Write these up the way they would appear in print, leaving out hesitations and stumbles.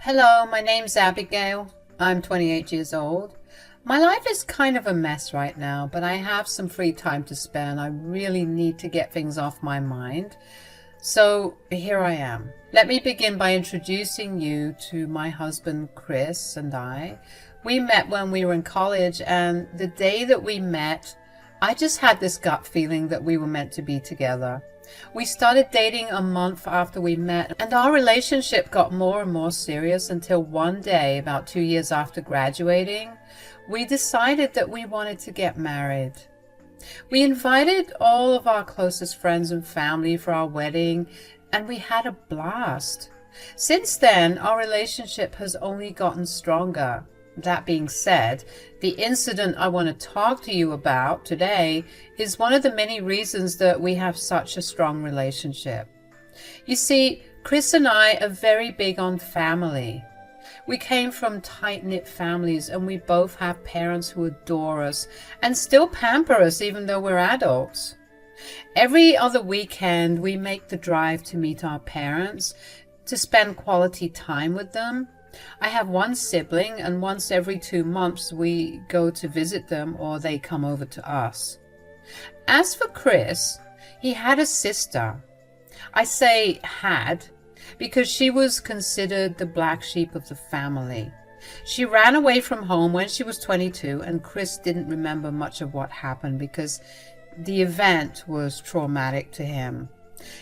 Hello, my name's Abigail. I'm 28 years old. My life is kind of a mess right now, but I have some free time to spare and I really need to get things off my mind. So here I am. Let me begin by introducing you to my husband, Chris, and I. We met when we were in college, and the day that we met, I just had this gut feeling that we were meant to be together. We started dating a month after we met, and our relationship got more and more serious until one day, about 2 years after graduating, we decided that we wanted to get married. We invited all of our closest friends and family for our wedding, and we had a blast. Since then, our relationship has only gotten stronger. That being said, the incident I want to talk to you about today is one of the many reasons that we have such a strong relationship. You see, Chris and I are very big on family. We came from tight-knit families, and we both have parents who adore us and still pamper us even though we're adults. Every other weekend, we make the drive to meet our parents, to spend quality time with them. I have one sibling, and once every 2 months we go to visit them or they come over to us. As for Chris, he had a sister. I say had because she was considered the black sheep of the family. She ran away from home when she was 22, and Chris didn't remember much of what happened because the event was traumatic to him.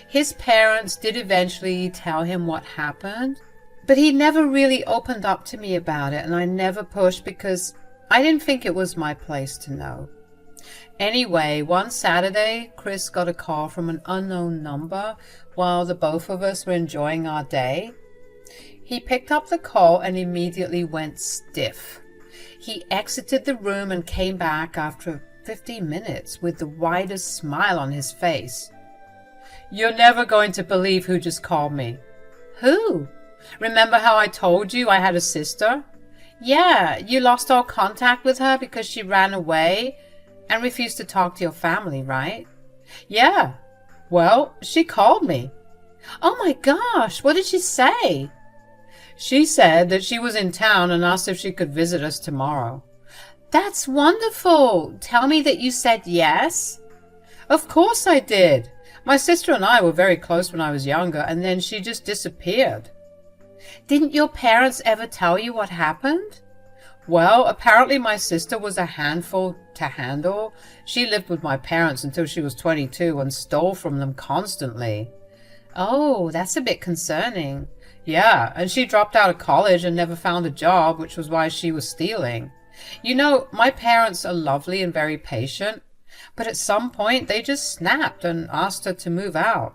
His parents did eventually tell him what happened, but he never really opened up to me about it, and I never pushed because I didn't think it was my place to know. Anyway, one Saturday, Chris got a call from an unknown number while the both of us were enjoying our day. He picked up the call and immediately went stiff. He exited the room and came back after 15 minutes with the widest smile on his face. "You're never going to believe who just called me." "Who?" "Remember how I told you I had a sister?" "Yeah, you lost all contact with her because she ran away and refused to talk to your family, right?" "Yeah." "Well, she called me." "Oh my gosh, what did she say?" "She said that she was in town and asked if she could visit us tomorrow." "That's wonderful. Tell me that you said yes." "Of course I did. My sister and I were very close when I was younger, and then she just disappeared." "Didn't your parents ever tell you what happened?" "Well, apparently my sister was a handful to handle. She lived with my parents until she was 22 and stole from them constantly." "Oh, that's a bit concerning." "Yeah, and she dropped out of college and never found a job, which was why she was stealing. You know, my parents are lovely and very patient, but at some point they just snapped and asked her to move out."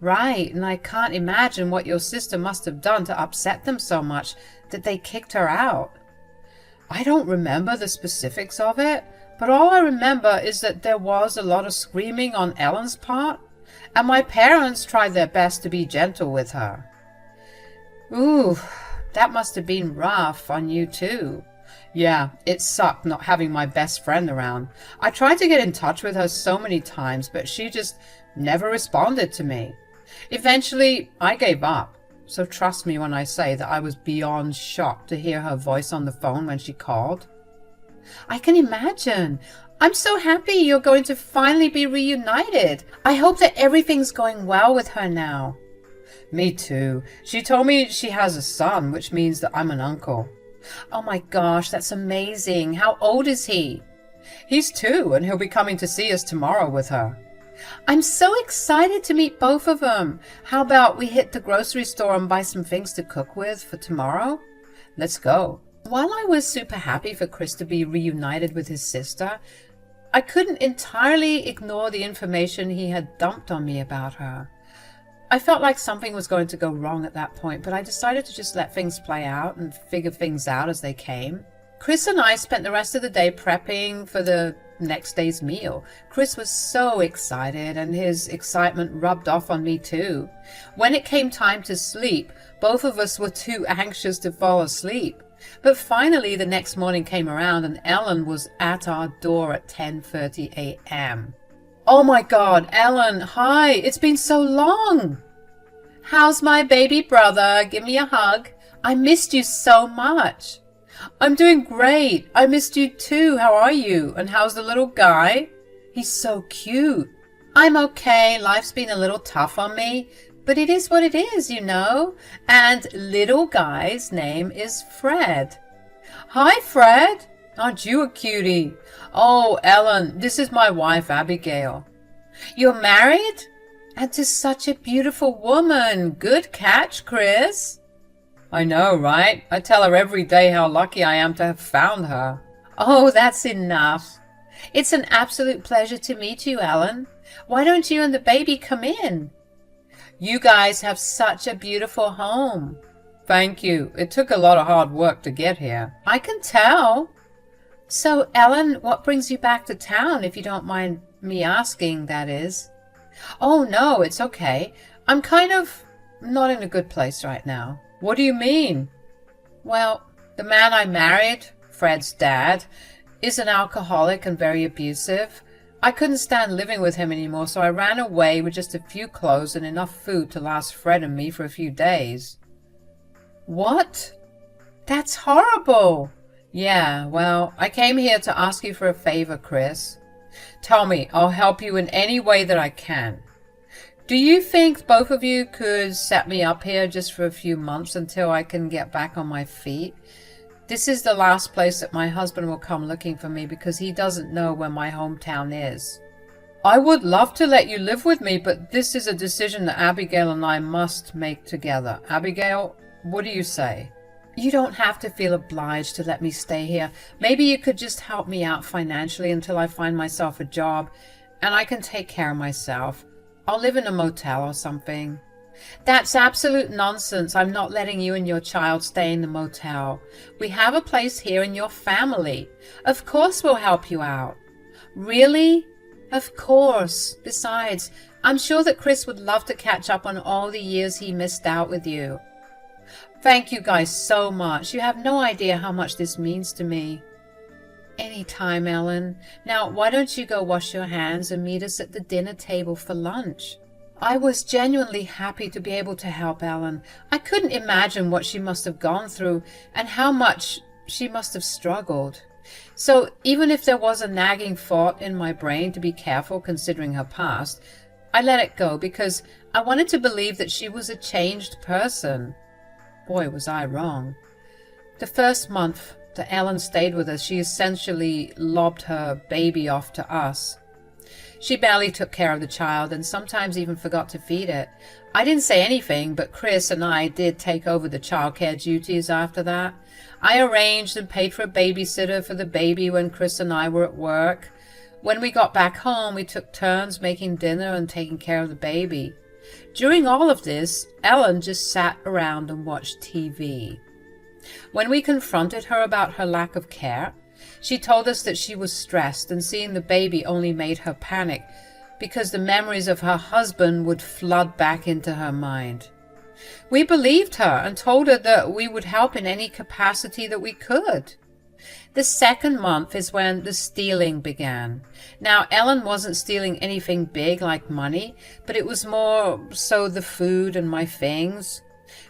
"Right, and I can't imagine what your sister must have done to upset them so much that they kicked her out." "I don't remember the specifics of it, but all I remember is that there was a lot of screaming on Ellen's part, and my parents tried their best to be gentle with her." "Ooh, that must have been rough on you too." "Yeah, it sucked not having my best friend around. I tried to get in touch with her so many times, but she just never responded to me. Eventually, I gave up. So trust me when I say that I was beyond shocked to hear her voice on the phone when she called." "I can imagine. I'm so happy you're going to finally be reunited. I hope that everything's going well with her now." "Me too. She told me she has a son, which means that I'm an uncle." "Oh my gosh, that's amazing. How old is he?" "He's 2, and he'll be coming to see us tomorrow with her." "I'm so excited to meet both of them. How about we hit the grocery store and buy some things to cook with for tomorrow?" "Let's go." While I was super happy for Chris to be reunited with his sister, I couldn't entirely ignore the information he had dumped on me about her. I felt like something was going to go wrong at that point, but I decided to just let things play out and figure things out as they came. Chris and I spent the rest of the day prepping for the next day's meal. Chris was so excited, and his excitement rubbed off on me too. When it came time to sleep, both of us were too anxious to fall asleep. But finally the next morning came around, and Ellen was at our door at 10:30 a.m. "Oh my God, Ellen, hi, it's been so long." "How's my baby brother? Give me a hug. I missed you so much. I'm doing great. I missed you too. How are you? And how's the little guy? He's so cute. I'm okay. Life's been a little tough on me, but it is what it is, you know. And little guy's name is Fred. Hi, Fred. Aren't you a cutie? Oh, Ellen, this is my wife, Abigail. You're married? And to such a beautiful woman. Good catch, Chris. I know, right? I tell her every day how lucky I am to have found her. Oh, that's enough. It's an absolute pleasure to meet you, Ellen. Why don't you and the baby come in? You guys have such a beautiful home. Thank you. It took a lot of hard work to get here. I can tell. So, Ellen, what brings you back to town, if you don't mind me asking, that is? Oh, no, it's okay. I'm kind of not in a good place right now. What do you mean? Well, the man I married, Fred's dad, is an alcoholic and very abusive. I couldn't stand living with him anymore, so I ran away with just a few clothes and enough food to last Fred and me for a few days. What? That's horrible. Yeah, well, I came here to ask you for a favor, Chris. Tell me, I'll help you in any way that I can. Do you think both of you could set me up here just for a few months until I can get back on my feet? This is the last place that my husband will come looking for me because he doesn't know where my hometown is. I would love to let you live with me, but this is a decision that Abigail and I must make together. Abigail, what do you say? You don't have to feel obliged to let me stay here. Maybe you could just help me out financially until I find myself a job and I can take care of myself. I'll live in a motel or something. That's absolute nonsense. I'm not letting you and your child stay in the motel. We have a place here in your family. Of course we'll help you out. Really? Of course. Besides, I'm sure that Chris would love to catch up on all the years he missed out with you. Thank you guys so much. You have no idea how much this means to me. Anytime, Ellen. Now, why don't you go wash your hands and meet us at the dinner table for lunch? I was genuinely happy to be able to help Ellen. I couldn't imagine what she must have gone through and how much she must have struggled. So even if there was a nagging thought in my brain to be careful considering her past, I let it go because I wanted to believe that she was a changed person. Boy, was I wrong. The first month that Ellen stayed with us, she essentially lobbed her baby off to us. She barely took care of the child and sometimes even forgot to feed it. I didn't say anything, but Chris and I did take over the childcare duties after that. I arranged and paid for a babysitter for the baby when Chris and I were at work. When we got back home, we took turns making dinner and taking care of the baby. During all of this, Ellen just sat around and watched TV. When we confronted her about her lack of care, she told us that she was stressed and seeing the baby only made her panic because the memories of her husband would flood back into her mind. We believed her and told her that we would help in any capacity that we could. The second month is when the stealing began. Now, Ellen wasn't stealing anything big like money, but it was more so the food and my things.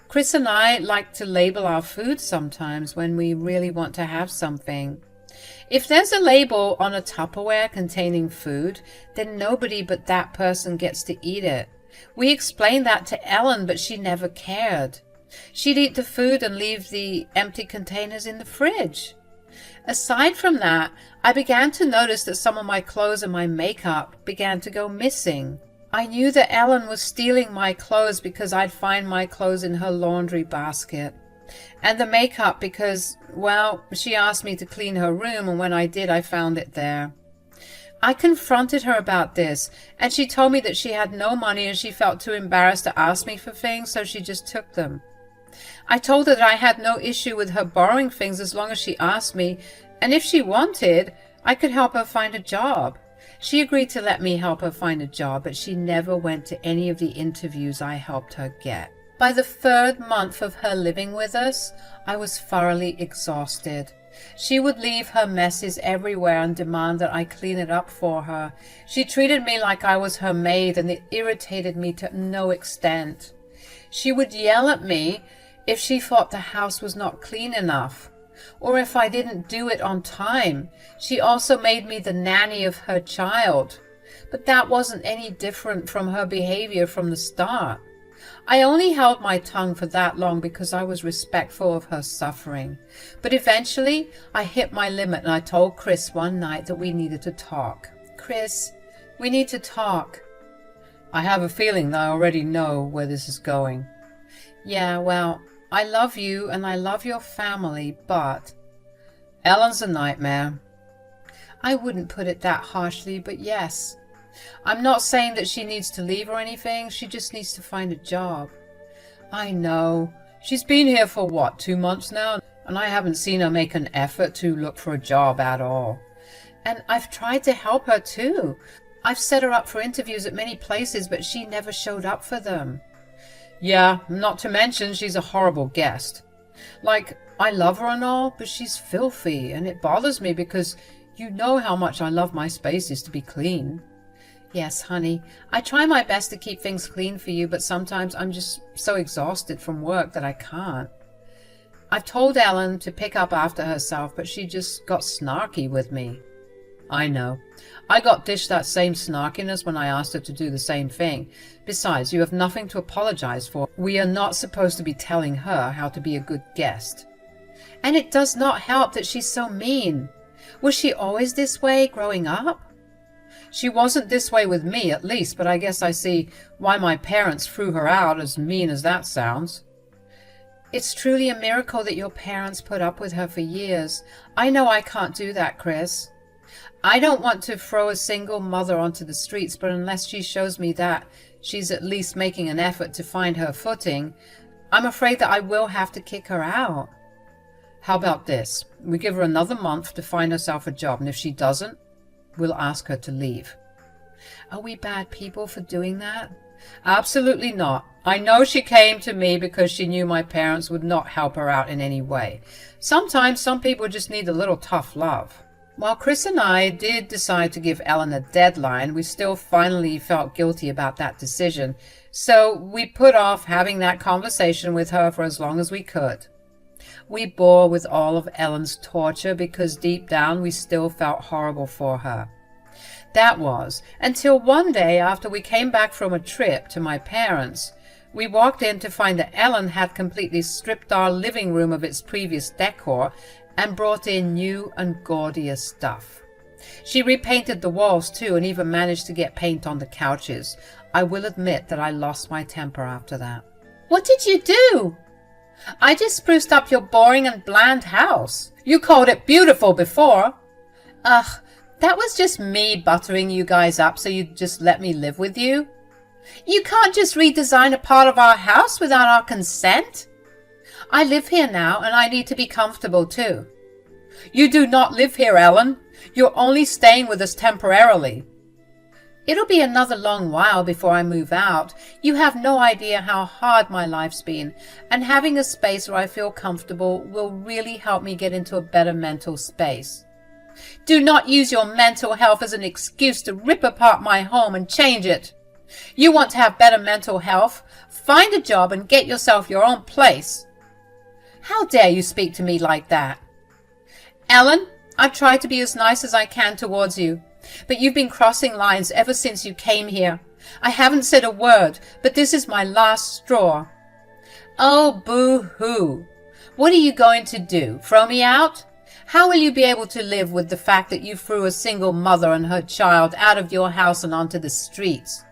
Chris and I like to label our food sometimes when we really want to have something. If there's a label on a Tupperware containing food, then nobody but that person gets to eat it. We explained that to Ellen, but she never cared. She'd eat the food and leave the empty containers in the fridge. Aside from that, I began to notice that some of my clothes and my makeup began to go missing. I knew that Ellen was stealing my clothes because I'd find my clothes in her laundry basket. And the makeup because, well, she asked me to clean her room, and when I did, I found it there. I confronted her about this, and she told me that she had no money and she felt too embarrassed to ask me for things, so she just took them. I told her that I had no issue with her borrowing things as long as she asked me, and if she wanted, I could help her find a job. She agreed to let me help her find a job, but she never went to any of the interviews I helped her get. By the third month of her living with us, I was thoroughly exhausted. She would leave her messes everywhere and demand that I clean it up for her. She treated me like I was her maid, and it irritated me to no extent. She would yell at me if she thought the house was not clean enough, or if I didn't do it on time. She also made me the nanny of her child, but that wasn't any different from her behavior from the start. I only held my tongue for that long because I was respectful of her suffering. But eventually, I hit my limit and I told Chris one night that we needed to talk. Chris, we need to talk. I have a feeling that I already know where this is going. Yeah, well, I love you and I love your family, but Ellen's a nightmare. I wouldn't put it that harshly, but yes. I'm not saying that she needs to leave or anything. She just needs to find a job. I know. She's been here for what, 2 months now? And I haven't seen her make an effort to look for a job at all. And I've tried to help her too. I've set her up for interviews at many places, but she never showed up for them. Yeah, not to mention she's a horrible guest. Like, I love her and all, but she's filthy, and it bothers me because you know how much I love my spaces to be clean. Yes, honey, I try my best to keep things clean for you, but sometimes I'm just so exhausted from work that I can't. I've told Ellen to pick up after herself, but she just got snarky with me. I know. I got dished that same snarkiness when I asked her to do the same thing. Besides, you have nothing to apologize for. We are not supposed to be telling her how to be a good guest. And it does not help that she's so mean. Was she always this way growing up? She wasn't this way with me, at least, but I guess I see why my parents threw her out, as mean as that sounds. It's truly a miracle that your parents put up with her for years. I know I can't do that, Chris. I don't want to throw a single mother onto the streets, but unless she shows me that she's at least making an effort to find her footing, I'm afraid that I will have to kick her out. How about this? We give her another month to find herself a job, and if she doesn't, we'll ask her to leave. Are we bad people for doing that? Absolutely not. I know she came to me because she knew my parents would not help her out in any way. Sometimes some people just need a little tough love. While Chris and I did decide to give Ellen a deadline, we still finally felt guilty about that decision. So we put off having that conversation with her for as long as we could. We bore with all of Ellen's torture because deep down we still felt horrible for her. That was until one day after we came back from a trip to my parents, we walked in to find that Ellen had completely stripped our living room of its previous decor and brought in new and gaudier stuff. She repainted the walls too and even managed to get paint on the couches. I will admit that I lost my temper after that. What did you do? I just spruced up your boring and bland house. You called it beautiful before. Ugh, that was just me buttering you guys up so you'd just let me live with you. You can't just redesign a part of our house without our consent. I live here now and I need to be comfortable too. You do not live here, Ellen. You're only staying with us temporarily. It'll be another long while before I move out. You have no idea how hard my life's been, and having a space where I feel comfortable will really help me get into a better mental space. Do not use your mental health as an excuse to rip apart my home and change it. You want to have better mental health? Find a job and get yourself your own place. How dare you speak to me like that? Ellen, I've tried to be as nice as I can towards you. But you've been crossing lines ever since you came here. I haven't said a word, but this is my last straw. Oh, boo-hoo. What are you going to do? Throw me out? How will you be able to live with the fact that you threw a single mother and her child out of your house and onto the streets?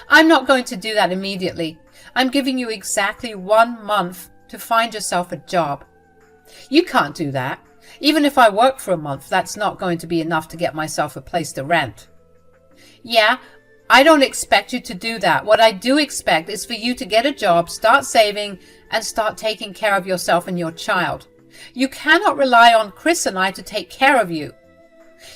I'm not going to do that immediately. I'm giving you exactly 1 month to find yourself a job. You can't do that. Even if I work for a month, that's not going to be enough to get myself a place to rent. Yeah, I don't expect you to do that. What I do expect is for you to get a job, start saving, and start taking care of yourself and your child. You cannot rely on Chris and I to take care of you.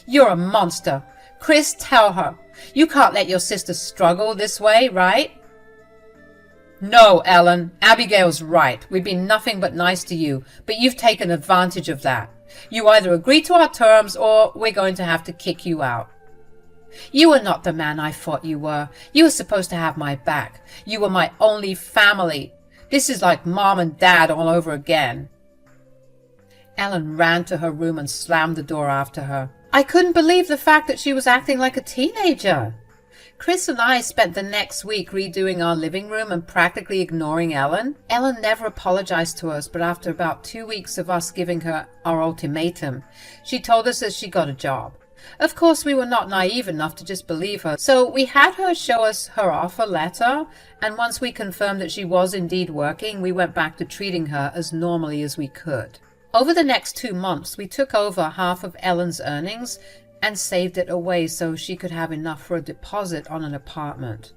You're a monster. Chris, tell her. You can't let your sister struggle this way, right? No, Ellen. Abigail's right. We've been nothing but nice to you, but you've taken advantage of that. You either agree to our terms or we're going to have to kick you out. You are not the man I thought you were. You were supposed to have my back. You were my only family. This is like Mom and Dad all over again. Ellen ran to her room and slammed the door after her. I couldn't believe the fact that she was acting like a teenager. Chris and I spent the next week redoing our living room and practically ignoring Ellen. Ellen never apologized to us, but after about 2 weeks of us giving her our ultimatum, she told us that she got a job. Of course, we were not naive enough to just believe her, so we had her show us her offer letter, and once we confirmed that she was indeed working, we went back to treating her as normally as we could. Over the next 2 months, we took over half of Ellen's earnings and saved it away so she could have enough for a deposit on an apartment.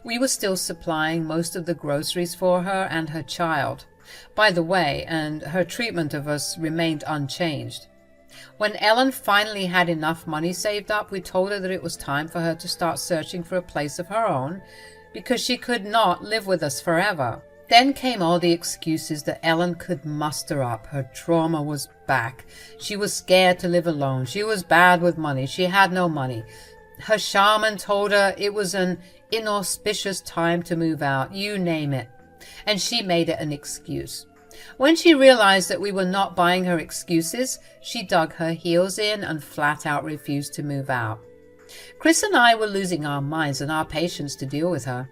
We were still supplying most of the groceries for her and her child, by the way, and her treatment of us remained unchanged. When Ellen finally had enough money saved up, we told her that it was time for her to start searching for a place of her own, because she could not live with us forever. Then came all the excuses that Ellen could muster up. Her trauma was back. She was scared to live alone. She was bad with money. She had no money. Her shaman told her it was an inauspicious time to move out. You name it. And she made it an excuse. When she realized that we were not buying her excuses, she dug her heels in and flat out refused to move out. Chris and I were losing our minds and our patience to deal with her.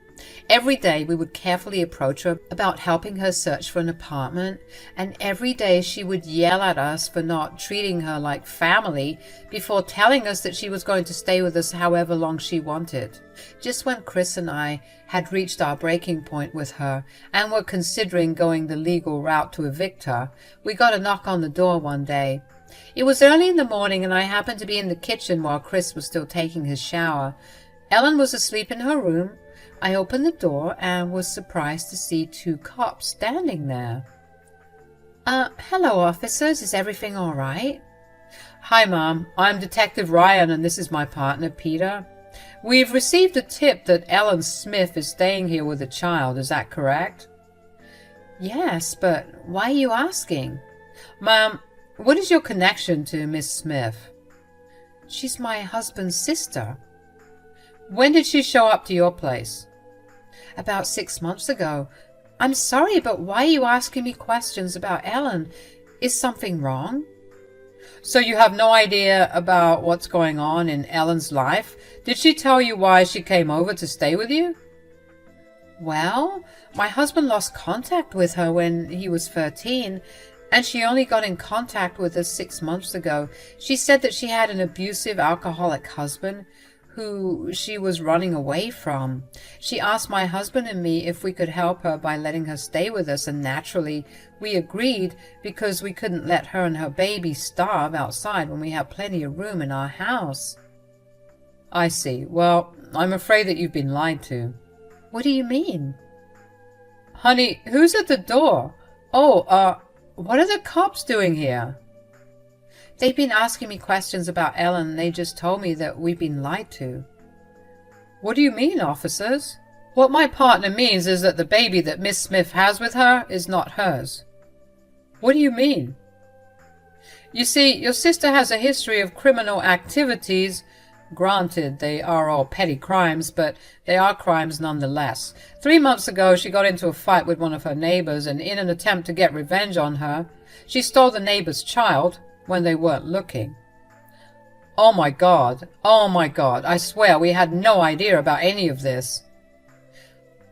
Every day we would carefully approach her about helping her search for an apartment, and every day she would yell at us for not treating her like family before telling us that she was going to stay with us however long she wanted. Just when Chris and I had reached our breaking point with her and were considering going the legal route to evict her, we got a knock on the door one day. It was early in the morning and I happened to be in the kitchen while Chris was still taking his shower. Ellen was asleep in her room. I opened the door and was surprised to see 2 cops standing there. Hello, officers. Is everything all right? Hi, Mom. I'm Detective Ryan, and this is my partner, Peter. We've received a tip that Ellen Smith is staying here with a child. Is that correct? Yes, but why are you asking? Ma'am, what is your connection to Miss Smith? She's my husband's sister. When did she show up to your place? About 6 months ago. I'm sorry, but why are you asking me questions about Ellen? Is something wrong? So you have no idea about what's going on in Ellen's life? Did she tell you why she came over to stay with you? Well, my husband lost contact with her when he was 13, and she only got in contact with us 6 months ago. She said that she had an abusive alcoholic husband who she was running away from. She asked my husband and me if we could help her by letting her stay with us, and naturally we agreed because we couldn't let her and her baby starve outside when we had plenty of room in our house. I see. Well, I'm afraid that you've been lied to. What do you mean? Honey, who's at the door? Oh, what are the cops doing here? They've been asking me questions about Ellen, and they just told me that we've been lied to. What do you mean, officers? What my partner means is that the baby that Miss Smith has with her is not hers. What do you mean? You see, your sister has a history of criminal activities. Granted, they are all petty crimes, but they are crimes nonetheless. 3 months ago, she got into a fight with one of her neighbors, and in an attempt to get revenge on her, she stole the neighbor's child when they weren't looking. Oh my God, I swear we had no idea about any of this.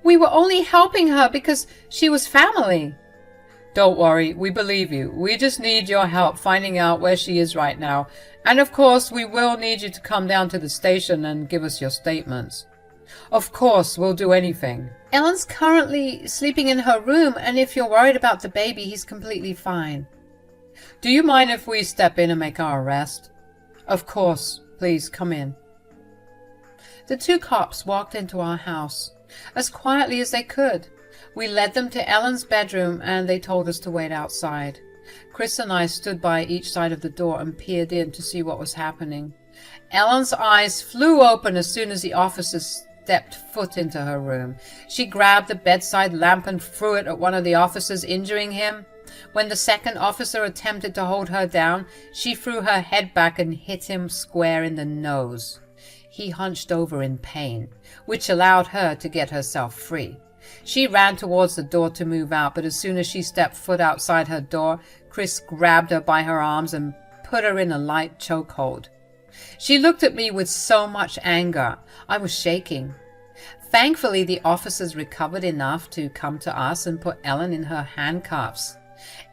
We were only helping her because she was family. Don't worry, we believe you. We just need your help finding out where she is right now. And of course, we will need you to come down to the station and give us your statements. Of course, we'll do anything. Ellen's currently sleeping in her room, and if you're worried about the baby, he's completely fine. Do you mind if we step in and make our arrest? Of course. Please, come in. The 2 cops walked into our house as quietly as they could. We led them to Ellen's bedroom, and they told us to wait outside. Chris and I stood by each side of the door and peered in to see what was happening. Ellen's eyes flew open as soon as the officers stepped foot into her room. She grabbed the bedside lamp and threw it at one of the officers, injuring him. When the second officer attempted to hold her down, she threw her head back and hit him square in the nose. He hunched over in pain, which allowed her to get herself free. She ran towards the door to move out, but as soon as she stepped foot outside her door, Chris grabbed her by her arms and put her in a light chokehold. She looked at me with so much anger. I was shaking. Thankfully, the officers recovered enough to come to us and put Ellen in her handcuffs.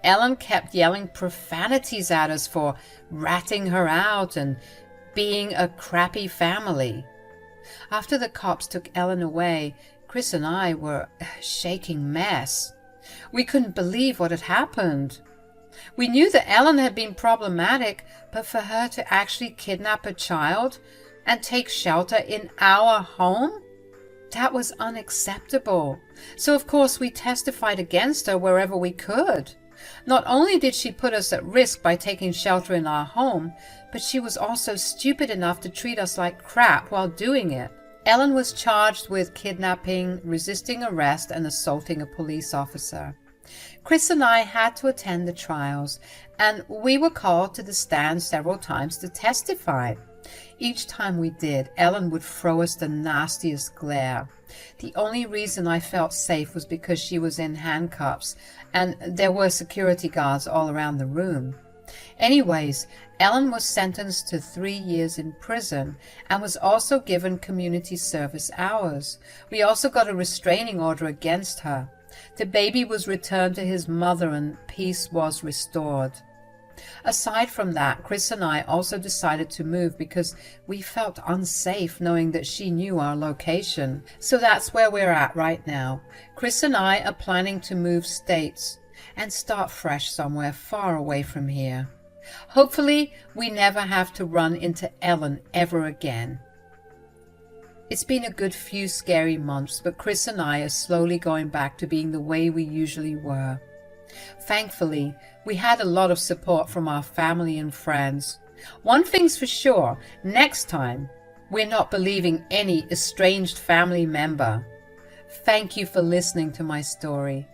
Ellen kept yelling profanities at us for ratting her out and being a crappy family. After the cops took Ellen away, Chris and I were a shaking mess. We couldn't believe what had happened. We knew that Ellen had been problematic, but for her to actually kidnap a child and take shelter in our home? That was unacceptable. So of course we testified against her wherever we could. Not only did she put us at risk by taking shelter in our home, but she was also stupid enough to treat us like crap while doing it. Ellen was charged with kidnapping, resisting arrest, and assaulting a police officer. Chris and I had to attend the trials, and we were called to the stand several times to testify. Each time we did, Ellen would throw us the nastiest glare. The only reason I felt safe was because she was in handcuffs, and there were security guards all around the room. Anyways, Ellen was sentenced to 3 years in prison and was also given community service hours. We also got a restraining order against her. The baby was returned to his mother and peace was restored. Aside from that, Chris and I also decided to move because we felt unsafe knowing that she knew our location. So that's where we're at right now. Chris and I are planning to move states and start fresh somewhere far away from here. Hopefully, we never have to run into Ellen ever again. It's been a good few scary months, but Chris and I are slowly going back to being the way we usually were. Thankfully, we had a lot of support from our family and friends. One thing's for sure, next time, we're not believing any estranged family member. Thank you for listening to my story.